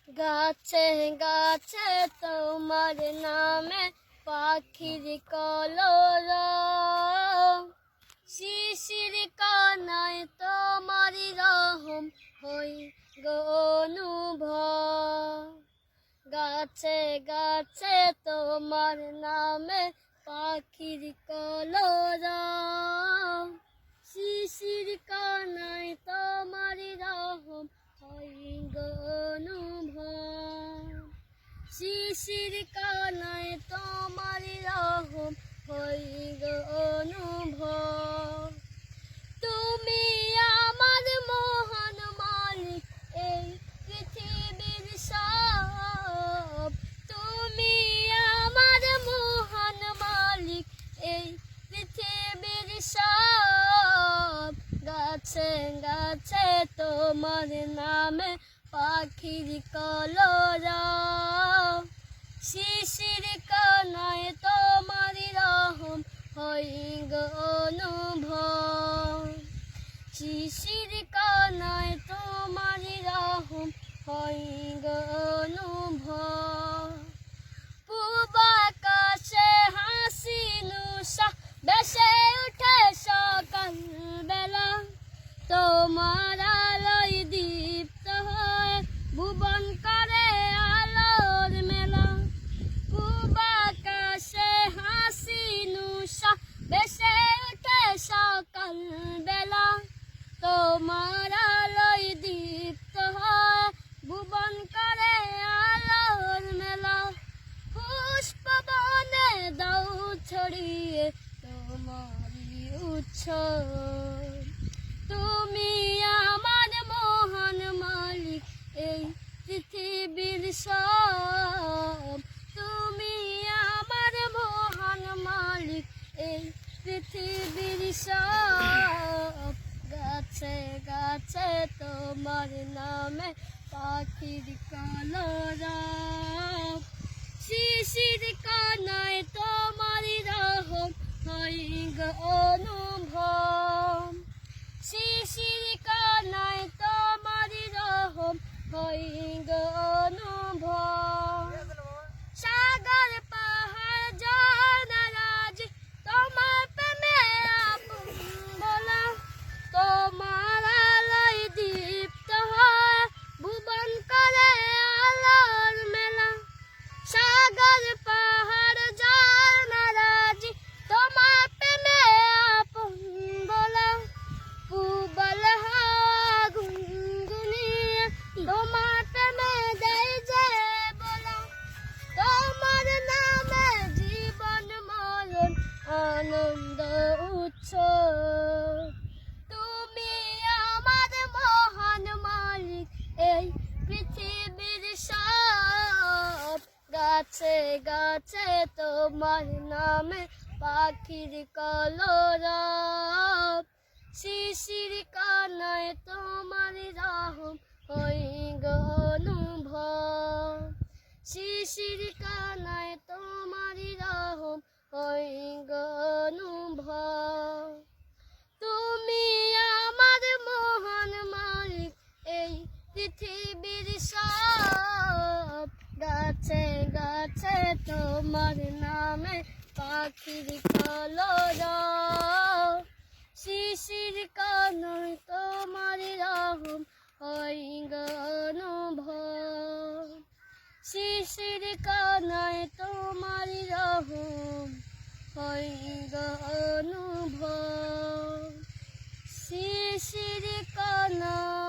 গাছে গাছে তোমার নামে পাখির কলরব, শিশির কানায় তোমার রহম হই গো অনুভব। গাছে গাছে তোমার নামে পাখির কলরব, শিশির কানায় তোমার রহম হই গো অনুভব। শিশির কানায় তোমার রহম হই গো অনুভব। তুমি আমার মহান মালিক এই পৃথিবীর সব, তুমি আমার মহান মালিক এই পৃথিবীর সব। গাছে গাছে তোমার নামে পাখির কলরব, শিশির কানায় তোমার রহম হই গো অনুভব। শিশির কানায় তোমার রহম হই গো অনুভব। পূব আকাশে হাসি নুশা ভেসে উঠে সকাল বেলা, তোমার আলোয় দীপ্ত হয় ভুবন করে আলোর মেলা। পূব আকাশে হাসি নুশা ভেসে উঠে সকাল বেলা, তোমার আলোয় দীপ্ত হয় ভুবন করে আলোর মেলা। পুষ্পবনে দাও ছড়িয়ে তোমারই উৎসব, তুমি আমার মহান মালিক এই পৃথিবীর সব। তুমি আমার মহান মালিক এই পৃথিবীর সব। গাছে গাছে তোমার নামে পাখির কলরব, শিশির কানায় তোমার রহম হই গো অনুভব। শিশির কানায় তোমার রহম হই গো অনুভব। সাগর পাহাড় জলরাজ তোমার প্রেমে আপন বলা, তোমার আলোয় দীপ্ত হয় ভুবন করে আলোর মেলা। সাগর পাহাড় জলরাজ তোমার প্রেমে আপন বলা, পূবল হাওয়া গুনগুনিয়ে তোমার প্রেমে দেয় যে বলা। তোমার নামে জীবন মরণ আনন্দ উৎসব, তুমি আমার মহান মালিক এই পৃথিবীর সব। গাছে গাছে তোমার নামে পাখির কলরব, শিশির কানায় তোমার রহম হই গো অনুভব। শিশির কানায় তোমার রহম হই গো অনুভব। তুমি আমার মহান মালিক এই পৃথিবীর সব। গাছে গাছে তোমার নামে পাখির কলরব, শিশির কানায় তোমার রহম হই গো অনুভব। শিশির কানায় তোমার রহম হই গো অনুভব। শিশির কানায়